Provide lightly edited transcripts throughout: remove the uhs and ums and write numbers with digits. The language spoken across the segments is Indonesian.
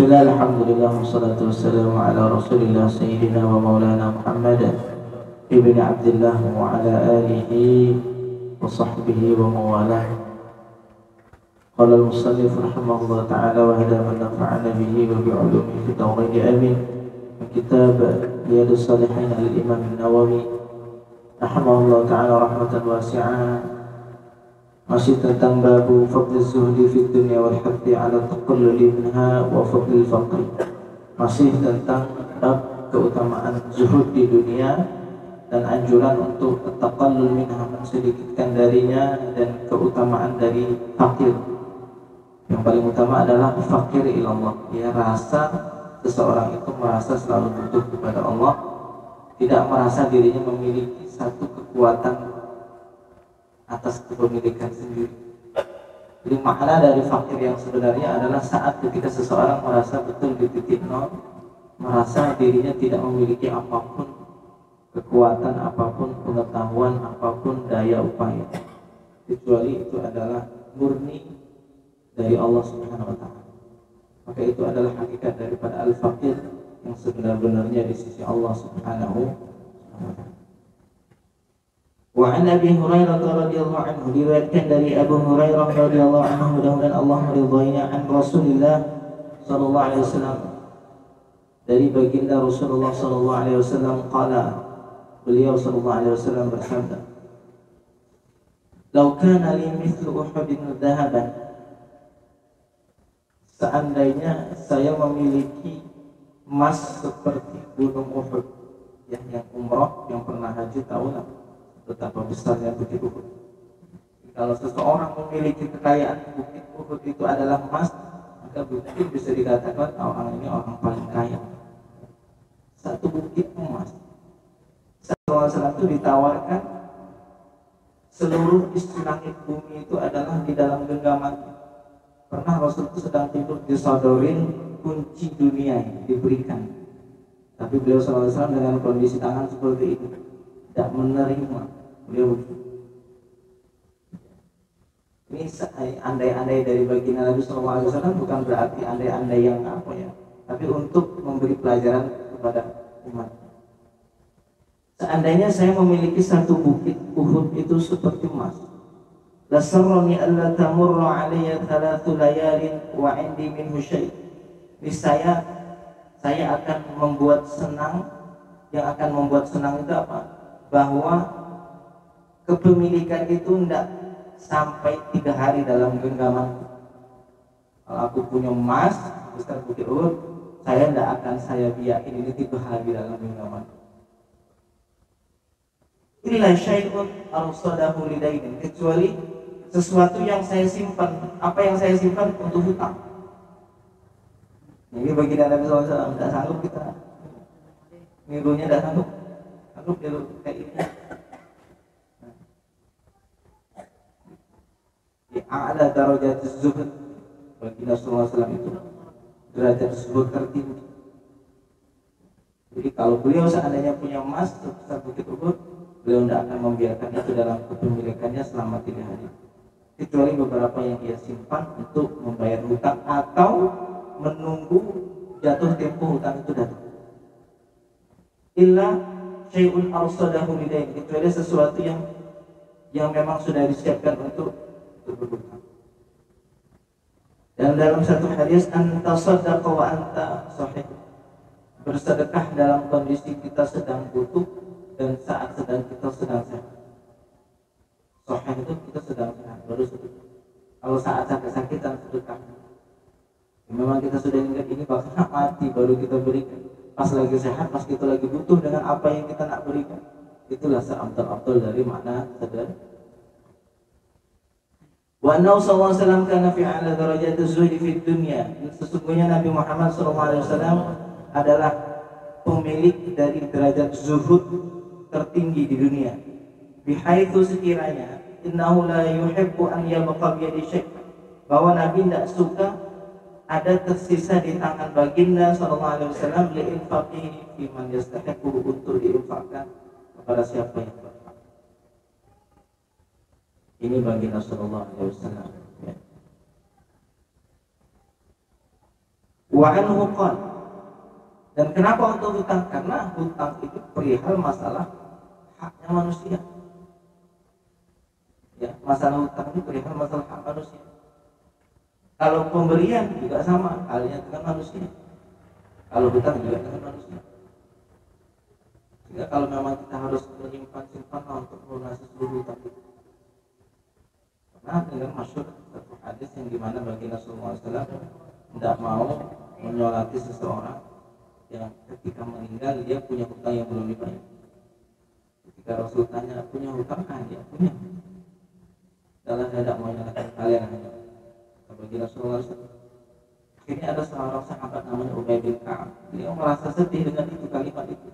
Bismillah, alhamdulillah, wassalatu wassalamu ala rasulillah sayyidina wa maulana Muhammad ibn Abdullah wa ala alihi wa sahbihi wa mawalah. Qala al-musannif rahimahullah ta'ala wa hada man nafa'ana bihi wa bi'ulumi fi tawridi amin. Kitab Riyadhus Shalihin al-Imam an-Nawawi rahimahullah ta'ala rahmatan wasi'ah. Masih tentang babu fadl zuhdi fi dunya wal hathi ala taqalluli minha wa fadl faqri. Masih tentang bab keutamaan zuhud di dunia dan anjuran untuk taqallul minha, mensedikitkan darinya, dan keutamaan dari fakir. Yang paling utama adalah fakir ilallah, ya, rasa seseorang itu merasa selalu butuh kepada Allah, tidak merasa dirinya memiliki satu kekuatan atas kepemilikan sendiri. Jadi makna dari fakir yang sebenarnya adalah saat ketika seseorang merasa betul di titik nol, merasa dirinya tidak memiliki apapun, kekuatan apapun, pengetahuan apapun, daya upaya, kecuali itu adalah murni dari Allah Subhanahu wa ta'ala. Maka itu adalah hakikat daripada al-fakir yang sebenar-benarnya di sisi Allah Subhanahu wa ta'ala. Wa an Abi Hurairah radhiyallahu anhu, diriwayatkan dari Abu Hurairah radhiyallahu anhu, mudah-mudahan Allah meridhoinya, an Rasulillah sallallahu alaihi wasallam, dari baginda Rasulullah sallallahu alaihi wasallam, qala, beliau sallallahu alaihi wasallam bersabda, "Lau kana li mithlu Uhudin dhahaban," seandainya saya memiliki emas seperti gunung Uhud, yang umrah, yang pernah haji tahu lah betapa besarnya bukit Uhud. Kalau seseorang memiliki kekayaan bukit Uhud itu adalah emas, maka mungkin bisa dikatakan orang ini orang paling kaya. Satu bukit emas. Rasulullah itu ditawarkan seluruh isi langit bumi itu adalah di dalam genggaman. Pernah Rasul itu sedang tidur, disodorin kunci dunia diberikan, tapi beliau SAW dengan kondisi tangan seperti itu tidak menerima. Beliau ini andai-andai dari baginda Nabi SAW, bukan berarti andai-andai yang apa ya, tapi untuk memberi pelajaran kepada umat. Seandainya saya memiliki satu bukit Uhud itu seperti emas, lasarrani alla tamurra alayya thalathu layalin wa indi minhu syai'. Niscaya saya akan membuat senang, yang akan membuat senang itu apa? Bahwa kepemilikan itu tidak sampai 3 hari dalam genggaman. Kalau aku punya emas besar bukit Uhud, saya tidak akan saya biarin ini 3 hari dalam genggaman. Illa syai'un arsadahu lidainin, kecuali sesuatu yang saya simpan. Apa yang saya simpan? Untuk hutang. Ini bagi Nabi SAW, tidak sanggup kita nirunya, tidak sanggup. Sanggup niru kayak ini. A'la darajat zuhud, bagi Rasulullah SAW itu derajat zuhud tertinggi. Jadi kalau beliau seandainya punya emas sebesar bukit Uhud, beliau tidak akan membiarkan itu dalam kepemilikannya selama 3 hari, kecuali beberapa yang ia simpan untuk membayar hutang atau menunggu jatuh tempo hutang itu datang. Illa syai'un arsadahu lidain, kecuali sesuatu yang memang sudah disiapkan untuk berhutang. Dan dalam satu hadis, anta saddaqa wa anta sahih, bersedekah dalam kondisi kita sedang butuh dan saat kita sedang sehat. Sahih itu kita sedang sehat baru sedekah. Kalau saat sakit-sakitan sedekah, memang kita sudah ingat ini bakal mati baru kita berikan. Pas lagi sehat, pas kita lagi butuh dengan apa yang kita nak berikan, itulah seabdal-abdal dari makna sedekah. Wa anna sallallahu alaihi wasallam kana fi a'la darajati zuhdi fid dunya, sesungguhnya Nabi Muhammad sallallahu alaihi wasallam adalah pemilik dari derajat zuhud tertinggi di dunia. Bihaitsu, sekiranya, innahu la yuhibbu an yabqa bi yadi syai', bahwa Nabi tidak suka ada tersisa di tangan baginda sallallahu alaihi wasallam li infaqihi fi man yastahiqu, untuk diinfakkan kepada siapa yang berhak. Ini baginda sallallahu alaihi wasallam. Wa anhu qala, dan kenapa untuk hutang? Karena hutang itu perihal masalah haknya manusia. Ya, masalah hutang itu perihal masalah hak manusia. Kalau pemberian juga sama halnya dengan manusia. Kalau hutang juga dengan manusia. Sehingga kalau memang kita harus menyimpan simpanan untuk melunasi seluruh hutang itu. Karena dengan masyhur satu hadis yang dimana baginda Rasulullah SAW tidak mau menyolati seseorang yang ketika meninggal dia punya hutang yang belum dibayar. Ketika Rasul tanya, punya hutang kan? Ya punya. Dalam saya tidak mau menyalahkan kalian hanya. Baginda Rasulullah SAW. Akhirnya ada seorang sahabat namanya Ubay bin Ka'ab. Dia merasa sedih dengan itu, kalimat itu.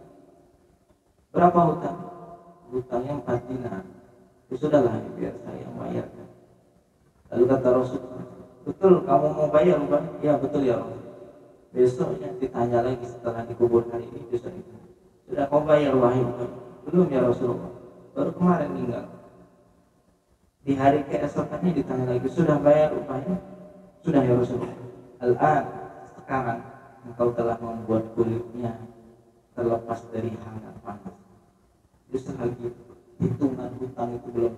Berapa hutang? Hutangnya 4 dinar. Ya sudahlah, biar saya bayarkan. Lalu kata Rasul, betul kamu mau bayar? Ya betul ya Rasul. Besoknya ditanya lagi setelah dikubur hari ini, besok itu, sudah kau bayar wahai Ubay? Belum ya Rasulullah, baru kemarin meninggal. Di hari keesokannya ditanya lagi, sudah bayar Ubay? Sudah ya Rasulullah. Al-an, sekarang engkau telah membuat kulitnya terlepas dari hangat panas. Justru lagi hitungan hutang itu belum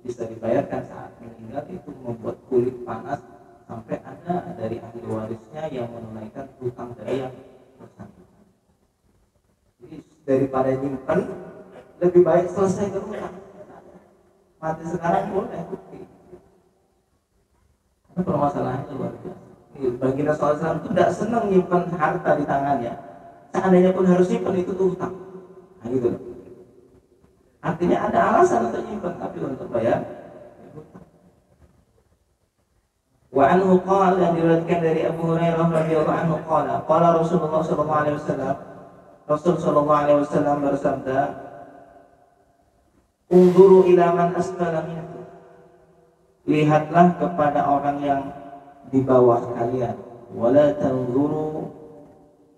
bisa dibayarkan saat meninggal, itu membuat kulit panas sampai ada dari ahli warisnya yang menunaikan hutang dari yang bersangkutan. Jadi daripada nyimpen, lebih baik selesaikan hutang. Mati sekarang boleh bukti. Karena permasalahannya luar biasa. Baginda SAW itu tidak senang nyimpen harta di tangannya. Seandainya pun harus nyimpen itu tuh hutang. Nah gitu loh. Artinya ada alasan untuk nyimpen, tapi untuk bayar hutang. Wa anhu qala, yang diriwayatkan dari Abu Hurairah radhiyallahu anhu qala Rasulullah sallallahu alaihi wasallam, Rasul sallallahu alaihi wasallam bersabda, "Unzuru ila man asfala minkum." Lihatlah kepada orang yang di bawah kalian, wala tanzuru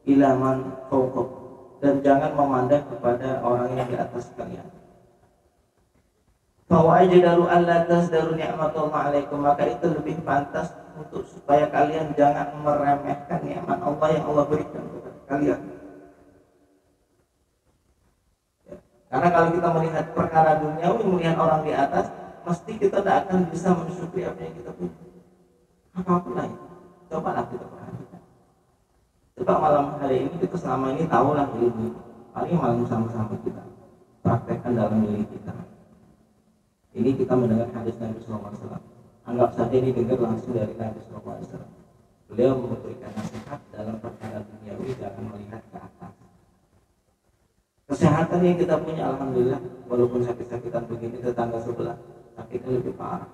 ila man fawqakum, dan jangan memandang kepada orang yang di atas kalian. Fa wajdaru alla tasdaru ni'matullah alaikum, maka itu lebih pantas untuk supaya kalian jangan meremehkan nikmat Allah yang Allah berikan kepada kalian. Ya. Karena kalau kita melihat perkara duniawi, melihat orang di atas, pasti kita tidak akan bisa mensyukuri apa yang kita punya. Apapun lah itu, cobalah kita perhatikan. Coba malam hari ini kita selama ini tahulah ilmu, paling malam sama-sama kita praktekkan dalam diri kita. Ini kita mendengar hadis Nabi SAW. Anggap saja ini dengar langsung dari Nabi SAW. Beliau memberikan nasihat dalam perkara duniawi, jangan melihat ke atas. Kesehatan yang kita punya, alhamdulillah, walaupun sakit-sakitan begini, tetangga sebelah sakitnya lebih parah.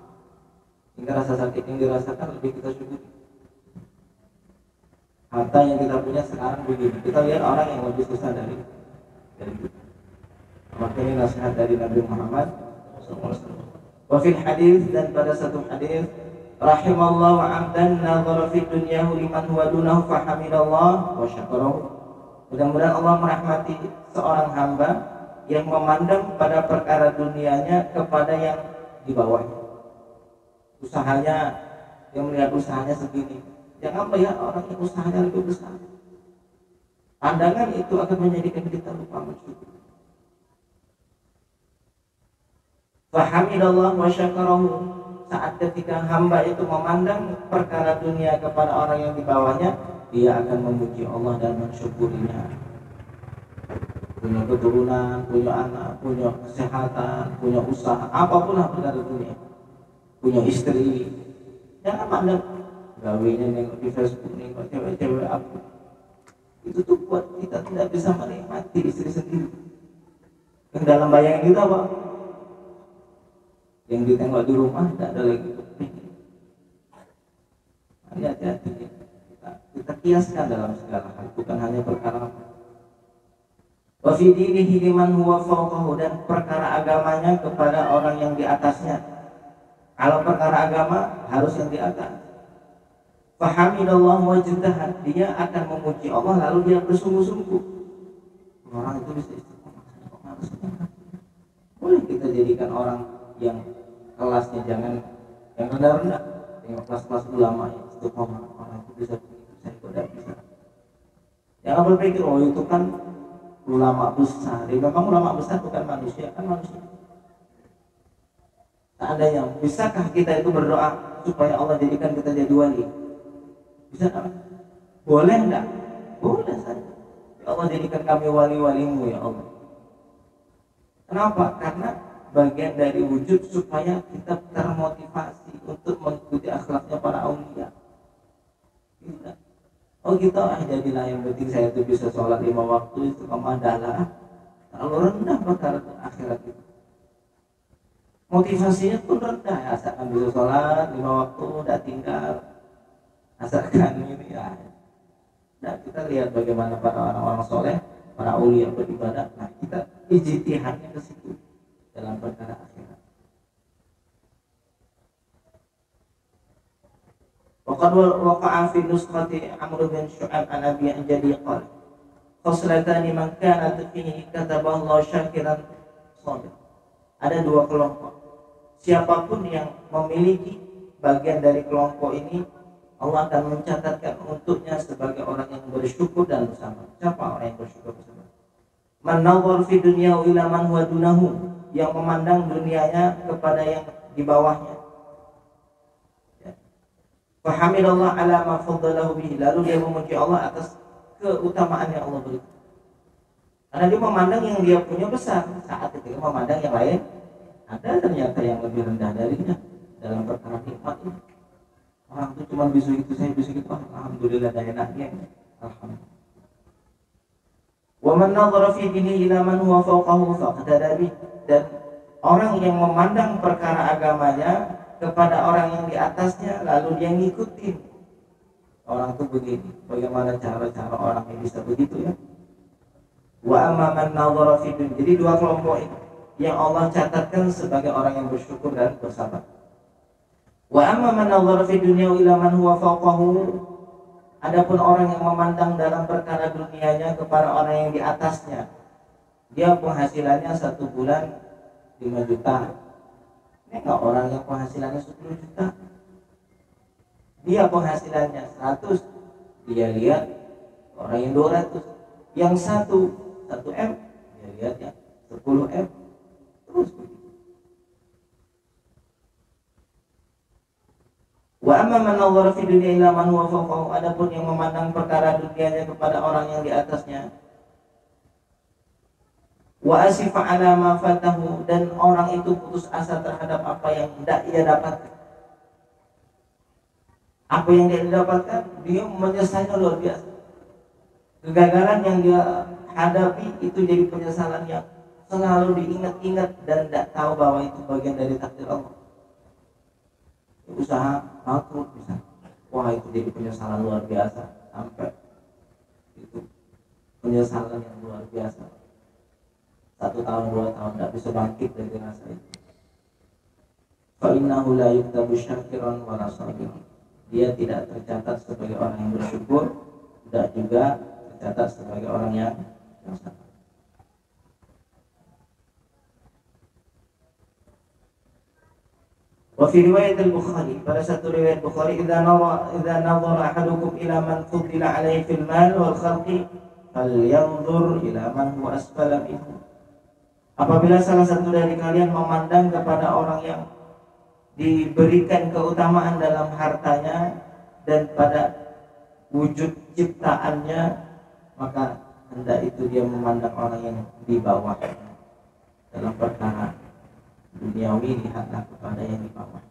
Hingga rasa sakit yang dirasakan lebih kita syukuri. Harta yang kita punya sekarang begini, kita lihat orang yang lebih susah dari kita. Makanya nasihat dari Nabi Muhammad SAW. Wa fil hadis, dan pada satu hadis, rahimallahu 'abdan nazara fi dunyahu liman huwa dunahu fa hamidallah wa syakarahu. Mudah-mudahan Allah merahmati seorang hamba yang memandang pada perkara dunianya kepada yang di bawahnya. Usahanya, yang melihat usahanya segini, jangan melihat orang yang usahanya lebih besar. Pandangan itu akan menjadikan kita lupa bersyukur. Fahamidallah wa syakarahu, saat ketika hamba itu memandang perkara dunia kepada orang yang di bawahnya, dia akan memuji Allah dan mensyukurinya. Punya keturunan, punya anak, punya kesehatan, punya usaha, apapun lah perkara dunia. Punya istri, jangan pandang gawinya nengok di Facebook, nengok cewek-cewek apa. Itu tuh buat kita tidak bisa menikmati istri sendiri. Yang dalam bayangan kita apa? Yang ditengok di rumah tidak ada lagi kepingin. Hati-hati, kita kiaskan dalam segala hal, bukan hanya perkara apa. Wa fi dinihi liman huwa fawqahu, dan perkara agamanya kepada orang yang di atasnya. Kalau perkara agama harus yang di atas. Fahamidallah wa jadahad, dia akan memuji Allah lalu dia bersungguh-sungguh. Orang itu bisa istiqomah. Boleh kita jadikan orang yang kelasnya jangan yang rendah-rendah. Yang kelas-kelas ulama yang istiqomah, orang itu bisa, saya tidak bisa. Jangan berpikir, oh itu kan ulama besar. Ya, memang ulama besar bukan manusia, kan manusia. Seandainya, bisakah kita itu berdoa supaya Allah jadikan kita jadi wali? Bisa tak? Boleh enggak? Boleh saja. Ya Allah, jadikan kami wali-walimu ya Allah. Kenapa? Karena bagian dari wujud supaya kita termotivasi untuk mengikuti akhlaknya para aulia. Tidak. Oh kita jadilah yang penting saya itu bisa sholat 5 waktu itu adalah terlalu rendah perkara akhirat itu. Motivasinya pun rendah, asalkan bisa sholat 5 waktu udah tinggal, asalkan ini ya. Nah kita lihat bagaimana para orang-orang soleh, para aulia beribadah. Nah kita ijtihadnya ke situ dalam perkara akhirat. Waqad waqa'a fi nuskhati Amr bin Syu'aib an Abi Anjadi qala khoslatani man kanat fihi kataballahu syakiran sabir. Ada dua kelompok. Siapapun yang memiliki bagian dari kelompok ini, Allah akan mencatatkan untuknya sebagai orang yang bersyukur dan bersabar. Siapa orang yang bersyukur bersabar? Man nawwar fi dunya ila man huwa dunahu, yang memandang dunianya kepada yang di bawahnya. Fahamidallah ala ma faddalahu bihi, lalu dia memuji Allah atas keutamaan yang Allah berikan. Karena dia memandang yang dia punya besar, saat ketika memandang yang lain ada ternyata yang lebih rendah darinya dalam perkara nikmat ini. Orang itu cuma bisa itu, saya bisa gitu, alhamdulillah dan enaknya, alhamdulillah. Wa man nadhara fi dinihi ila man huwa fawqahu faqad bi, dan orang yang memandang perkara agamanya kepada orang yang di atasnya lalu dia ngikutin. Orang itu begini, bagaimana cara-cara orang yang bisa begitu ya? Wa amma man nadhara fi dunya, jadi dua kelompok ini yang Allah catatkan sebagai orang yang bersyukur dan bersabar. Wa amma man nadhara fi dunya ila man huwa fawqahu, adapun orang yang memandang dalam perkara dunianya kepada orang yang di atasnya, dia penghasilannya 1 bulan 5 juta. Enggak, orang yang penghasilannya 10 juta, dia penghasilannya 100, dia lihat orang yang 200, yang 1 M, dia lihat ya 10 M, terus begitu. Wa amma man nadhara fi dunya ila man huwa fawqahu, adapun yang memandang perkara dunianya kepada orang yang di atasnya, wa asifa ala ma fatahu, dan orang itu putus asa terhadap apa yang tidak ia dapatkan. Apa yang dia dapatkan, dia menyesalnya luar biasa. Kegagalan yang dia hadapi itu jadi penyesalan yang selalu diingat-ingat dan tidak tahu bahwa itu bagian dari takdir Allah. Usaha bangkrut bisa, wah itu jadi penyesalan luar biasa, sampai itu penyesalan yang luar biasa. 1 tahun 2 tahun tidak bisa bangkit dari rasa itu. Fa innahu la yuktabu syakiran wa la sabiran, dia tidak tercatat sebagai orang yang bersyukur, tidak juga tercatat sebagai orang yang sabar. Wa fi riwayat al-Bukhari, pada satu riwayat Bukhari, idza nadhara ahadukum ila man fuddila alaihi fil mal wal khalqi falyanzur ila man huwa asfala minhu. Apabila salah satu dari kalian memandang kepada orang yang diberikan keutamaan dalam hartanya dan pada wujud ciptaannya, maka hendak itu dia memandang orang yang di bawah. Dalam perkara duniawi, lihatlah kepada yang di bawah.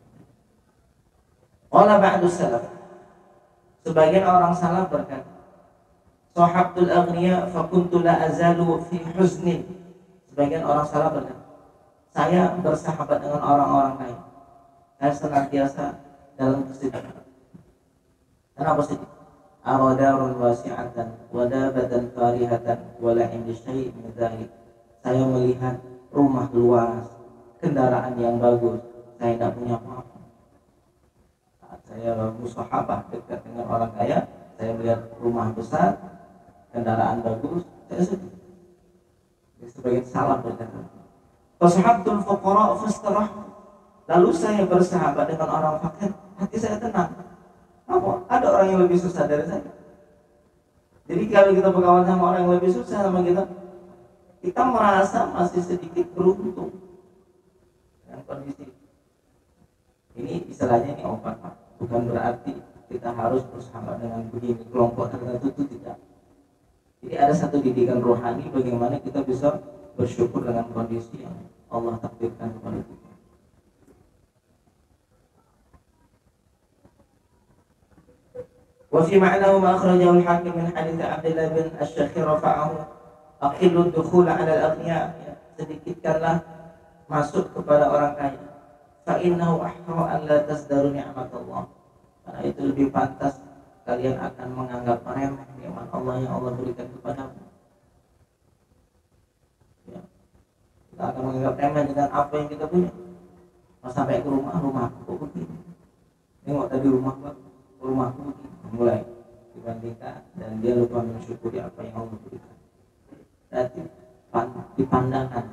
Qala ba'du salaf, sebagian orang salaf berkata, sahabtul aghniya fa kuntu la azalu fi huzni. Sebagian orang salaf berkata, saya bersahabat dengan orang-orang kaya, saya senantiasa dalam kesedihan. Kenapa sedih? Aradarun wasi'atan wadabatan farihatan wala indi syai' min dzalik. Saya melihat rumah luas, kendaraan yang bagus, saya tidak punya apa-apa. Saat saya musahabah dekat dengan orang kaya, saya melihat rumah besar, kendaraan bagus, saya sedih. Sebagian salaf berkata, fasahabtul fuqara fastarah, lalu saya bersahabat dengan orang fakir, hati saya tenang. Apa? Ada orang yang lebih susah dari saya. Jadi kalau kita berkawan sama orang yang lebih susah sama kita merasa masih sedikit beruntung dengan kondisi ini. Istilahnya ini obat, Pak. Bukan berarti kita harus bersahabat dengan begini kelompok tertentu, itu tidak. Jadi ada satu didikan rohani bagaimana kita bisa bersyukur dengan kondisi yang Allah takdirkan kepada kita. وفي معناه ما أخرجه الحاكم من حديث عبد الله بن الشخير رفعه أقل الدخول على الأغنياء, sedikitkanlah masuk kepada orang kaya. فإنه أحرى أن لا تزدروا نعمة الله, karena itu lebih pantas kalian akan menganggap remeh nikmat Allah yang Allah berikan kepadamu. Ya. Kita akan menganggap remeh dengan apa yang kita punya. Pas sampai ke rumahku kok begini. Nengok tadi rumahku begini. Mulai dibandingkan dan dia lupa mensyukuri apa yang Allah berikan. Berarti di pandangan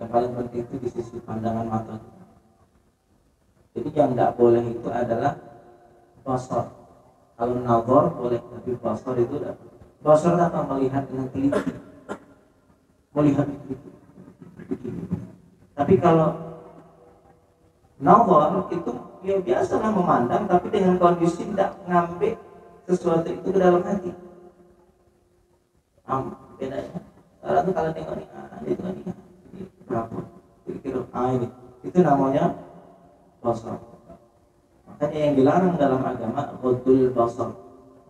yang paling penting itu di sisi pandangan mata kita. Jadi yang tidak boleh itu adalah basar. Kalau nazar boleh, tapi basar itu tidak. Basar apa? Melihat dengan teliti, melihat itu. Tapi kalau nazar itu ya biasalah memandang, tapi dengan kondisi tidak mengambil sesuatu itu ke dalam hati. Bedanya. Kalau kalau tengok nih, itu kan ini berapa? Kira-kira ini. Itu namanya basar. Makanya yang dilarang dalam agama ghadul basar,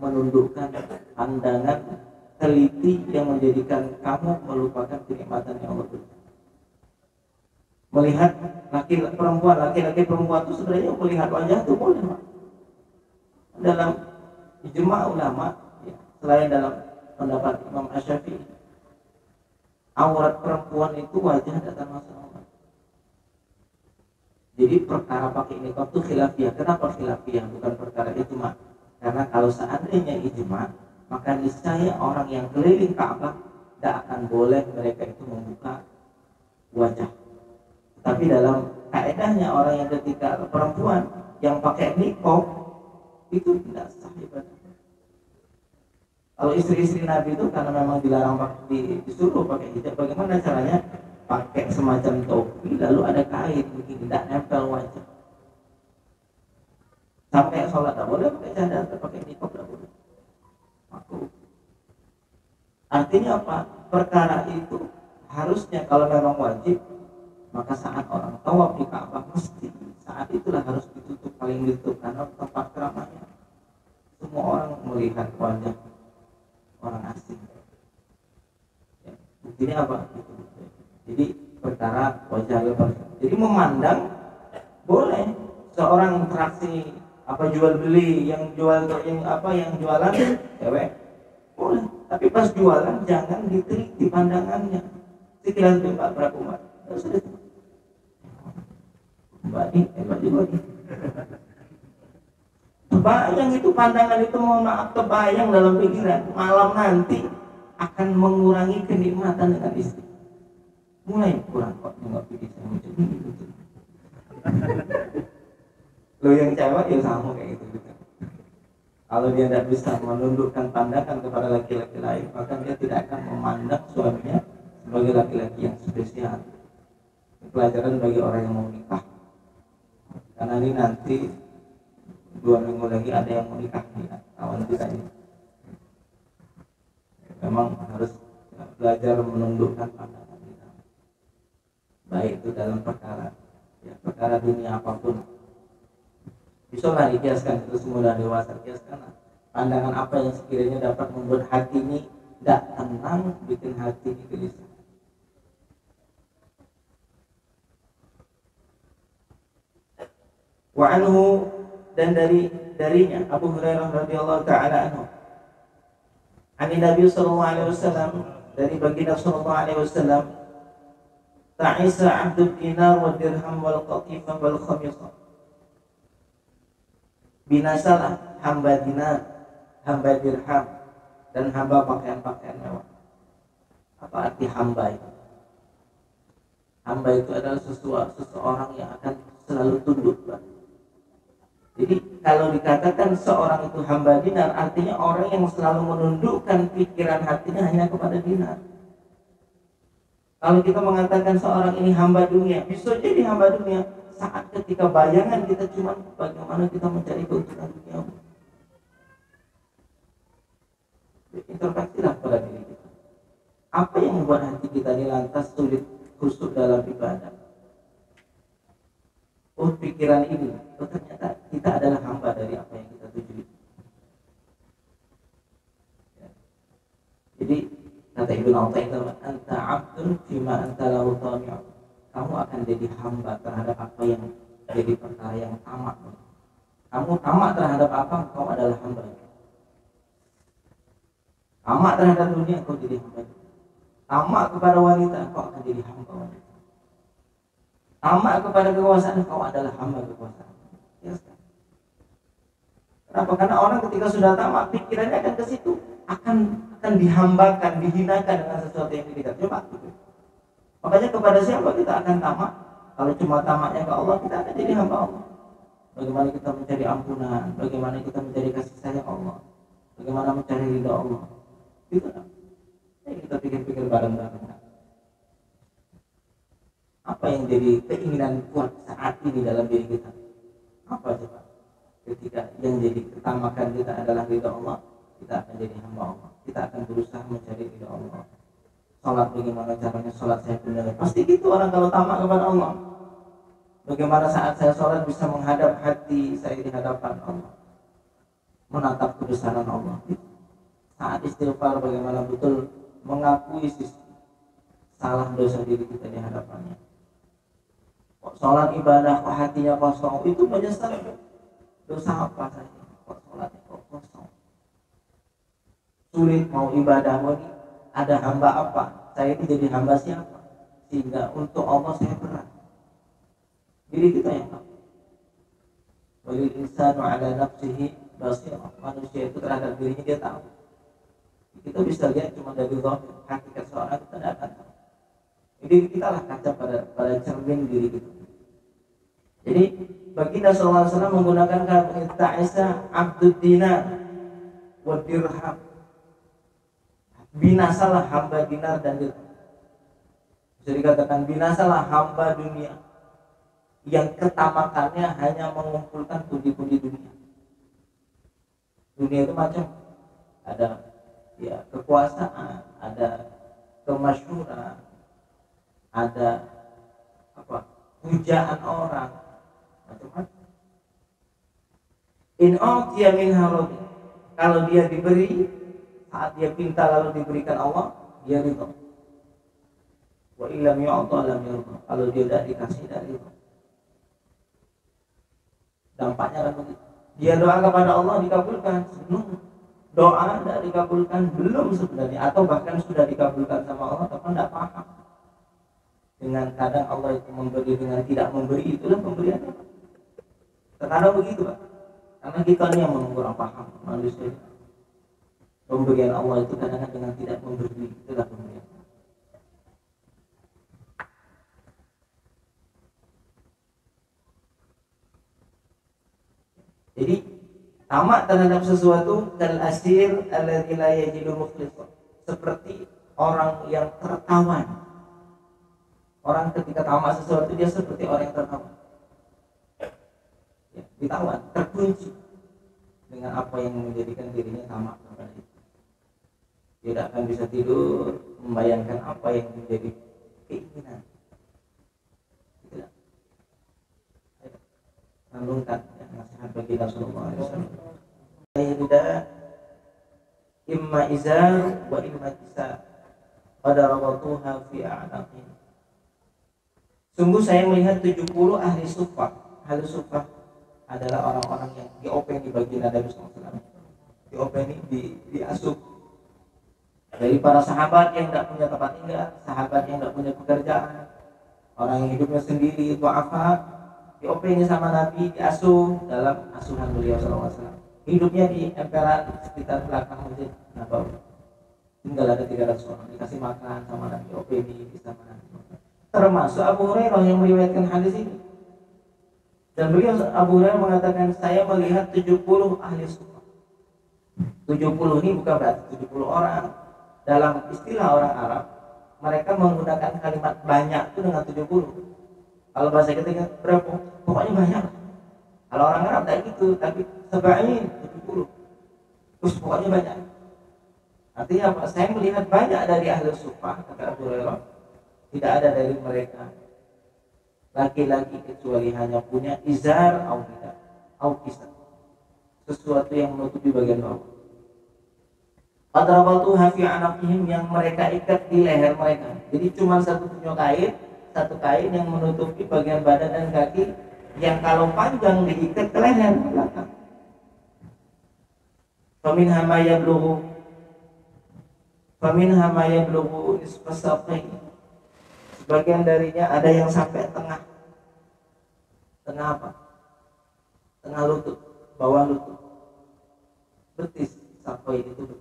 menundukkan pandangan teliti yang menjadikan kamu melupakan kenikmatan yang Allah berikan. Melihat laki-laki perempuan itu sebenarnya melihat wajah itu boleh, Pak. Dalam ijma ulama, ya, selain dalam pendapat Imam Asy-Syafi'i, aurat perempuan itu wajah tidak termasuk aurat. Jadi perkara pakai niqab itu khilafiyah. Kenapa khilafiyah? Bukan perkara ijma. Karena kalau seandainya ijma, maka niscaya orang yang keliling Ka'bah tidak akan boleh mereka itu membuka wajah. Tapi dalam kaedahnya orang yang ketika perempuan yang pakai niqab itu tidak sah ibadahnya. Kalau istri-istri Nabi itu karena memang dilarang disuruh pakai hijab, bagaimana caranya? Pakai semacam topi lalu ada kain begini, tidak nempel wajah. Sampai sholat tidak boleh pakai cadar, pakai niqab tidak boleh. Makruh. Artinya apa? Perkara itu harusnya kalau memang wajib, maka saat orang tawaf di Ka'bah mesti saat itulah harus ditutup, paling ditutup, karena tempat keramaian. Semua orang melihat wajah orang asing. Ya, buktinya apa? Jadi perkara wajah lebar. Jadi memandang boleh seorang interaksi apa jual beli, yang jualan cewek boleh, tapi pas jualan jangan diteliti pandangannya. Sekilas Mbak berapa Mbak? Sudah. Mbak ini hebat juga nih. Terbayang itu pandangan itu, mohon maaf, terbayang dalam pikiran malam nanti akan mengurangi kenikmatan dengan istri. Mulai kurang kok nggak pikir saya macam ini gitu. Lo yang cewek ya sama kayak gitu. Kalau dia tidak bisa menundukkan pandangan kepada laki-laki lain, maka dia tidak akan memandang suaminya sebagai laki-laki yang spesial. Pelajaran bagi orang yang mau nikah. Karena ini nanti 2 minggu lagi ada yang mau nikah nih, kawan kita ini. Memang harus belajar menundukkan pandangan kita. Baik itu dalam perkara, ya, perkara dunia apapun. Bisa lah dikiaskan, itu semua sudah dewasa, kiaskan pandangan apa yang sekiranya dapat membuat hati ini tidak tenang, bikin hati ini gelisah. Wa anhu, dan darinya Abu Hurairah radhiyallahu taala anhu, ani Nabi sallallahu alaihi wasallam, dari baginda sallallahu alaihi wasallam, ta'isa 'abdud dinar wa dirham wal qatifah wal khamisah. Binasalah hamba dinar, hamba dirham, dan hamba pakaian-pakaian mewah. Apa arti hamba itu? Hamba itu adalah seseorang yang akan selalu tunduk. Jadi kalau dikatakan seorang itu hamba dinar, artinya orang yang selalu menundukkan pikiran hatinya hanya kepada dinar. Kalau kita mengatakan seorang ini hamba dunia, bisa jadi hamba dunia saat ketika bayangan kita cuma bagaimana kita mencari keuntungan dunia. Introspeksilah pada diri kita. Apa yang membuat hati kita ini lantas sulit khusyuk dalam ibadah? Oh, pikiran ini, oh ternyata kita adalah hamba dari apa yang kita tuju. Ya. Jadi kata Ibnu Athaillah, anta abdun fima anta lahu tami'un. Kamu akan jadi hamba terhadap apa yang jadi perkara yang tamak. Kamu tamak terhadap apa, kau adalah hamba. Tamak terhadap dunia, kau jadi hamba. Tamak kepada wanita, kau akan jadi hamba wanita. Tamak kepada kekuasaan, kau adalah hamba kekuasaan. Ya, kenapa? Karena orang ketika sudah tamak, pikirannya akan ke situ, akan dihambakan, dihinakan dengan sesuatu yang tidak coba. Gitu. Makanya kepada siapa kita akan tamak? Kalau cuma tamaknya ke Allah, kita akan jadi hamba Allah. Bagaimana kita mencari ampunan, bagaimana kita mencari kasih sayang Allah, bagaimana mencari ridha Allah. Gitu kan? Ya, kita pikir-pikir bareng-bareng. Apa yang jadi keinginan kuat saat ini dalam diri kita? Apa coba? Ketika yang jadi ketamakan kita adalah ridha Allah, kita akan jadi hamba Allah. Kita akan berusaha mencari ridha Allah. Salat, bagaimana caranya salat saya benar? Pasti gitu orang kalau tamak kepada Allah. Bagaimana saat saya salat bisa menghadap hati saya di hadapan Allah, menatap kebesaran Allah. Saat istighfar, bagaimana betul mengakui salah dosa diri kita di hadapannya. Kok sholat ibadah kok hatinya kosong, itu menyesal. Dosa apa saja kok sholatnya kok kosong. Sulit mau ibadah lagi, ada hamba apa, saya ini jadi hamba siapa, sehingga untuk Allah saya berat. Diri kita yang tahu. Walil insanu ala nafsihi basirah. Manusia itu terhadap dirinya dia tahu. Kita bisa lihat cuma dari zahir, hakikat seorang kita tidak akan tahu. Jadi kita lah kaca pada cermin diri kita. Jadi baginda SAW menggunakan kata ta'isa abdud dinar wa dirham. Binasalah hamba dinar dan dirham. Bisa dikatakan binasalah hamba dunia yang ketamakannya hanya mengumpulkan pundi-pundi dunia. Dunia itu macam ada ya kekuasaan, ada kemasyhuran, ada apa pujaan orang, macam-macam. In utiya min harabi, kalau dia diberi, saat dia pinta lalu diberikan Allah, dia ridha. Wa illam yu'ta lam yarda, kalau dia tidak dikasih tidak ridha. Dampaknya kan begitu. Dia doa kepada Allah dikabulkan, doa tidak dikabulkan belum sebenarnya, atau bahkan sudah dikabulkan sama Allah tapi tidak paham. Dengan kadang Allah itu memberi dengan tidak memberi, itulah pemberiannya. Terkadang begitu Pak, karena kita ini yang kurang paham manusia. Pemberian Allah itu kadang-kadang dengan tidak memberi, itulah pemberian. Jadi tamak terhadap sesuatu kal asir alladzi la yajidu mukhlisan, seperti orang yang tertawan. Orang ketika tamak sesuatu dia seperti orang yang tertawan. Ya, ditawan, terkunci dengan apa yang menjadikan dirinya tamak kepada itu. Tidak akan bisa tidur membayangkan apa yang menjadi keinginan. Tidak. Renungkan ya, nasihat bagi Rasulullah SAW. Tidak imma izar wa imma kisa pada rawatuha fi a'naqin. Sungguh saya melihat 70 ahli sufah. Ahli sufah adalah orang-orang yang diopeni baginda Nabi SAW, diopeni, diasuh dari para sahabat yang tidak punya tempat tinggal, sahabat yang tidak punya pekerjaan, orang yang hidupnya sendiri, du'afa, diopeni sama Nabi, diasuh dalam asuhan beliau SAW. Hidupnya di emperan sekitar belakang masjid Nabawi. Tinggal ada 300 orang, dikasih makan sama Nabi, diopeni sama Nabi. Termasuk Abu Hurairah yang meriwayatkan hadis ini. Dan beliau Abu Hurairah mengatakan, saya melihat 70 ahli sufa. 70 ini bukan berarti 70 orang. Dalam istilah orang Arab, mereka menggunakan kalimat banyak itu dengan 70. Kalau bahasa kita berapa? Pokoknya banyak. Kalau orang Arab tak gitu, tapi sebanyak 70. Terus pokoknya banyak. Artinya apa? Saya melihat banyak dari ahli sufa, kata Abu Hurairah. Tidak ada dari mereka laki-laki kecuali hanya punya izar atau kisah, sesuatu yang menutupi bagian bawah. Padrabatu hafi anaqihim, yang mereka ikat di leher mereka. Jadi cuma satu kain yang menutupi bagian badan dan kaki, yang kalau panjang diikat ke leher belakang. Faminha ma yablughu nisfas saqain. Sebagian darinya ada yang sampai tengah apa? Tengah lutut, bawah lutut, betis, sampai itu betis.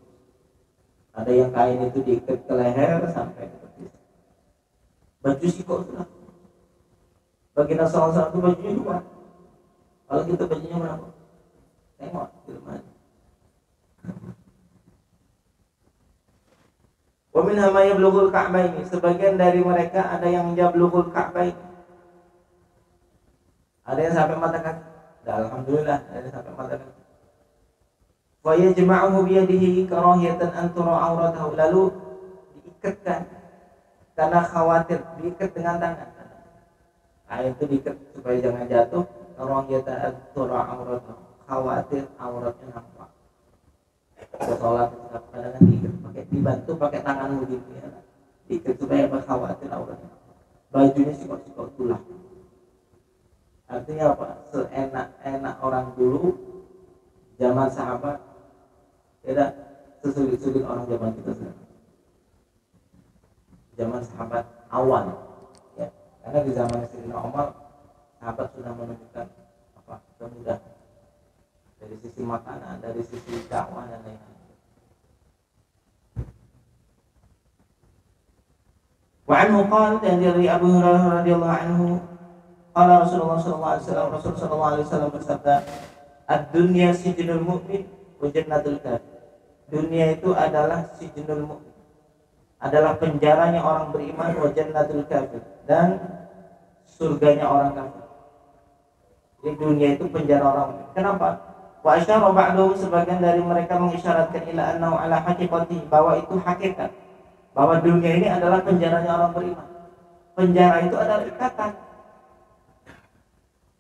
Ada yang kain itu diikat ke leher sampai ke betis. Baju siko itu lah. Bagi salah satu bajunya dua. Kalau kita bajunya berapa? Tengok film aja. Wa minha ma yablughul ka'baini, sebagian dari mereka ada yang yablughul ka'baini. Ada yang sampai mata kaki. Alhamdulillah, ada yang sampai mata kaki. Wa yajma'uhu bi yadihi karahiyatan an tura auratahu, lalu diikatkan karena khawatir, diikat dengan tangan. Nah, itu diikat supaya jangan jatuh, karahiyatan an tura auratahu, khawatir auratnya nampak. Kita sholat kadang-kadang dibantu pakai tangan begitu ya, diikat supaya khawatir auratnya. Bajunya sikot-sikot tulah. Artinya apa? Seenak-enak orang dulu zaman sahabat, tidak sesulit-sulit orang zaman kita sekarang. Zaman sahabat awal, ya, karena di zaman Sayyidina Umar sahabat sudah menunjukkan apa kemudahan dari sisi makanan, dari sisi dakwah dan lain-lain. Wa anhu qala, dan dari Abu Hurairah radhiyallahu anhu, qala Rasulullah sallallahu alaihi wasallam, Rasul sallallahu alaihi wasallam bersabda, ad-dunya sijnul mu'min wa jannatul kafir. Dunia itu adalah sijnul mu'min, adalah penjaranya orang beriman, wa jannatul kafir, dan surganya orang kafir. Di dunia itu penjara orang beriman. Kenapa? Wa asyara ba'dhum, sebagian dari mereka mengisyaratkan ila annahu ala haqiqati, bahwa itu hakikat, bahwa dunia ini adalah penjaranya orang beriman. Penjara itu adalah ikatan.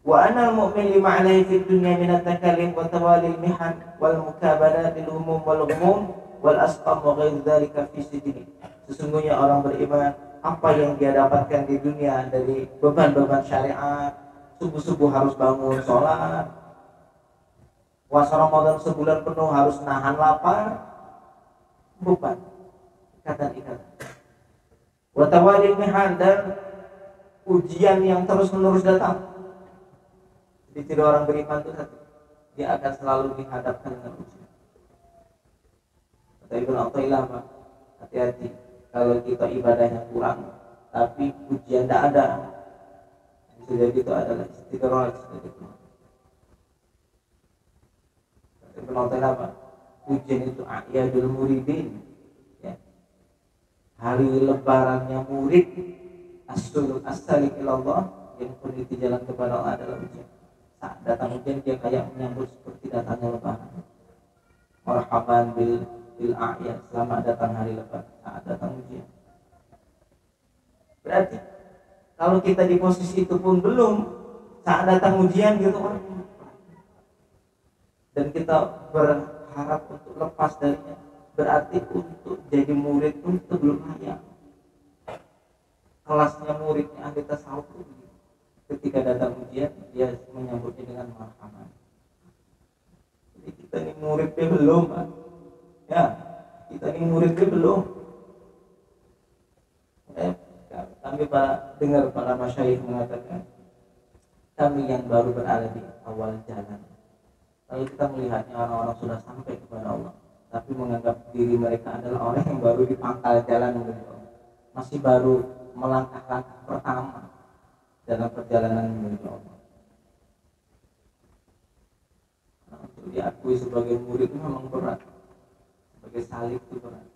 Wa anal mu'min lima alaihi fid dunya min at-takallim wa tawalil mihan wal mukabadat bil umum wal ghumum wal asqam wa ghairi dzalika fi sijni. Sesungguhnya orang beriman, apa yang dia dapatkan di dunia dari beban-beban syariat, subuh-subuh harus bangun sholat, puasa Ramadan sebulan penuh harus nahan lapar, beban, ikatan. Wa tawalil mihan, dan ujian yang terus-menerus datang. Jadi tidak orang beriman itu satu, dia akan selalu dihadapkan dengan ujian. Kata Ibnu Athaillah, hati-hati kalau kita ibadahnya kurang tapi ujian tidak ada, bisa jadi itu adalah istidraj dari Tuhan. Kata Ibnu Athaillah, ujian itu a'yadul muridin, ya. Hari lebarannya murid, as-suluk as-salik ilallah, yang peneliti jalan kepada Allah adalah ujian. Saat datang ujian dia kayak menyambut seperti datangnya lebaran. Marhaban bil a'yad, selamat datang hari lebaran. Saat datang ujian. Berarti kalau kita di posisi itu pun belum, saat datang ujian gitu kan, dan kita berharap untuk lepas darinya, berarti untuk jadi murid pun itu belum layak. Kelasnya muridnya ahli tasawuf itu, ketika datang ujian dia menyambutnya dengan marhaban. Jadi kita ini muridnya belum, Pak. Ya, kita ini muridnya belum. Kami dengar para masyayikh mengatakan, kami yang baru berada di awal jalan. Lalu kita melihatnya orang-orang sudah sampai kepada Allah, tapi menganggap diri mereka adalah orang yang baru di pangkal jalan menuju Allah, masih baru melangkah-langkah pertama dalam perjalanan menuju Allah. diakui sebagai murid itu memang berat, sebagai salik itu berat.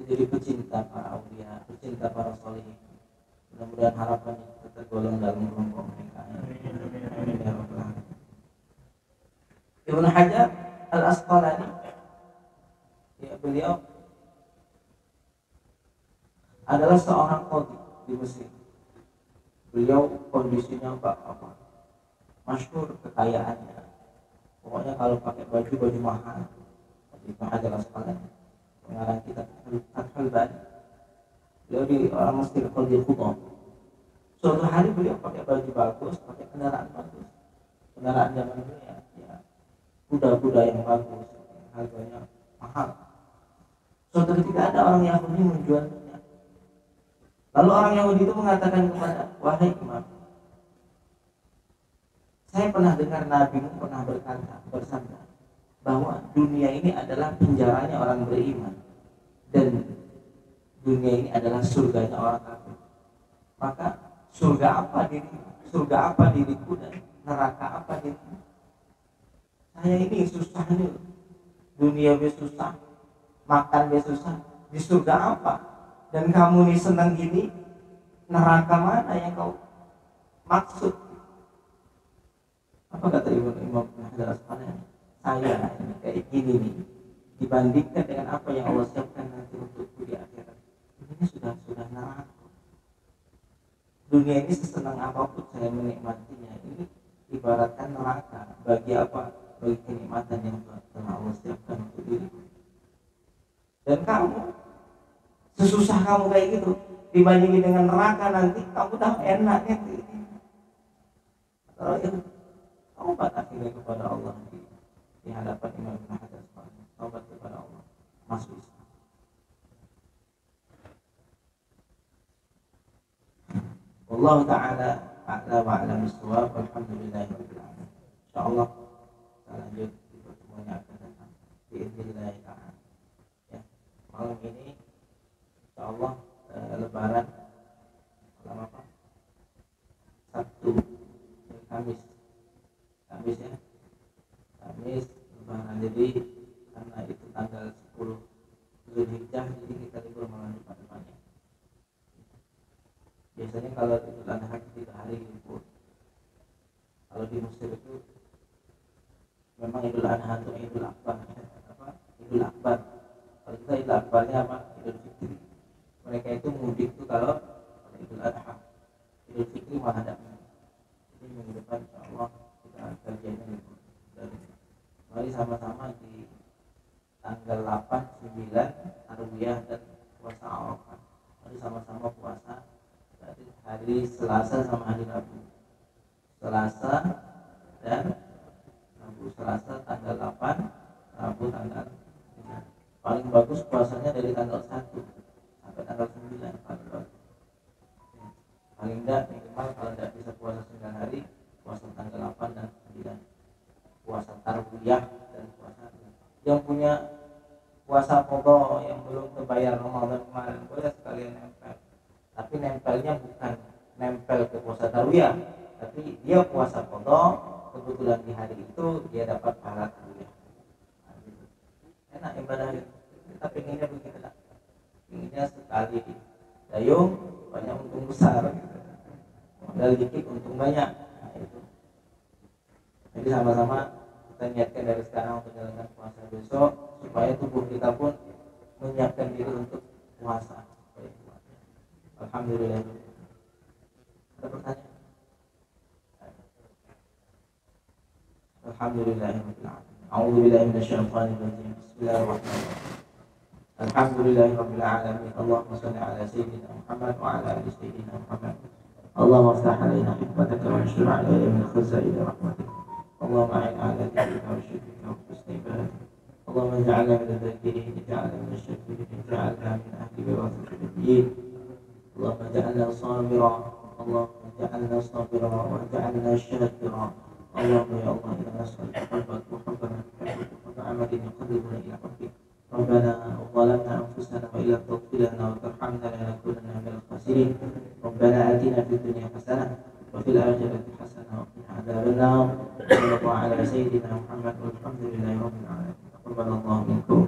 Jadi pecinta para aulia, pecinta para solihin. Mudah-mudahan harapan kita tergolong dalam kelompok mereka. Amin ya rabbal alamin. Ibnu Hajar Al-Asqalani, ya, beliau adalah seorang qadhi di Mesir. Beliau kondisinya apa? Masyhur kekayaannya. Pokoknya kalau pakai baju mahal. Ibnu Hajar Al-Asqalani, pengarang kitab Fathul Bari. Beliau di orang Mesir qadhi Qudam. Suatu hari beliau pakai baju bagus, pakai kendaraan bagus. Kendaraan zaman dulu ya, kuda-kuda yang bagus, harganya mahal. Suatu ketika ada orang Yahudi menjualnya. Lalu orang Yahudi itu mengatakan kepada, wahai imam, saya pernah dengar Nabi pernah bersabda bahwa dunia ini adalah penjaranya orang beriman dan dunia ini adalah surganya orang kafir. Maka surga apa diriku dan neraka apa diriku? Saya ini susah nih, dunia susah, makan susah, di surga apa? Dan kamu nih senang gini, neraka mana yang kau maksud? Apa kata Imam Hajar Al-Asqalani? Saya ini kayak gini nih, dibandingkan dengan apa yang Allah siapkan nanti untukku di akhirat. Ini sudah neraka. Dunia ini sesenang apapun saya menikmatinya, ini ibaratkan neraka. Bagi apa? Bagi kenikmatan yang telah Allah siapkan untuk diriku. Dan kamu, sesusah kamu kayak gitu, dibandingin dengan neraka nanti, kamu dah enaknya ini. Kalau itu, taubat akhirnya kepada Allah di hadapan Imam Ibnu Hajar Al-Asqalani. Taubat kepada Allah, masuk Islam. Wallahu ta'ala a'la wa a'lam bis-shawab. Alhamdulillahirabbil alamin. Insyaallah kita lanjut di pertemuan yang akan datang. Biidznillah ta'ala. Ya, malam ini insyaallah lebaran malam apa? Sabtu dan Kamis ya. Kamis lebaran, jadi karena itu tanggal 10 Zulhijjah, jadi kita libur malam depannya. Biasanya kalau Idul Adha 3 hari libur. Kalau di Mesir itu memang Idul Adha itu Idul Akbar, Idul Akbar. Kalau kita Idul Akbarnya apa? Idul Fitri. Mereka itu mudik tuh kalau Idul Adha. Idul Fitri malah ada. Jadi minggu depan insyaallah kita kerjanya libur. Mari sama-sama di tanggal 8, 9 Tarwiyah dan puasa Arafah. Mari sama-sama puasa hari Selasa sama hari Rabu. Selasa dan Rabu. Selasa tanggal 8, Rabu tanggal 9. Paling bagus puasanya dari tanggal 1 sampai tanggal 9 paling bagus. Paling enggak minimal kalau tidak bisa puasa 9 hari, puasa tanggal 8 dan 9. Puasa Tarwiyah dan puasa yang punya puasa qadha yang belum terbayar Ramadan kemarin, boleh sekalian nempel. Tapi nempelnya bukan nempel ke puasa Tarwiyah, tapi dia puasa qadha, kebetulan di hari itu dia dapat pahala Tarwiyah. Enak ibadahnya. Kita pengennya begitu lah. Pengennya sekali dayung banyak untung besar gitu. Modal dikit untung banyak. Nah, itu. Jadi sama-sama kita niatkan dari sekarang untuk menjalankan puasa besok supaya tubuh kita pun menyiapkan diri untuk puasa. Alhamdulillah. Ada pertanyaan? Alhamdulillahirabbil alamin. A'udzu billahi minasyaitonir rajim. Bismillahirrahmanirrahim. Alhamdulillahirabbil alamin. Allahumma shalli ala sayyidina Muhammad wa ala ali sayyidina Muhammad. Allahumma iftah alaina hikmataka wa anshur alaina min khazaini rahmatik. Allahumma a'in ala dhikrika wa syukrika wa husni ibadatik. Allahumma ij'alna min adh-dhakirin, ij'alna min asy-syakirin, ij'alna min ahli wirasatil nabiyyin. اللهم اجعلنا صابرا، اللهم اجعلنا صابرا واجعلنا شاكرا. اللهم يا الله انا نسالك قلبك وحبنا بحبك وعمل يقربنا الى حبك. ربنا ظلمنا انفسنا وان لم تغفر لنا وترحمنا لنكونن من الخاسرين. ربنا اتنا في الدنيا حسنه وفي الآخرة حسنة وقنا عذاب النار. صلى الله على سيدنا محمد والحمد لله رب العالمين. تقبل الله منكم.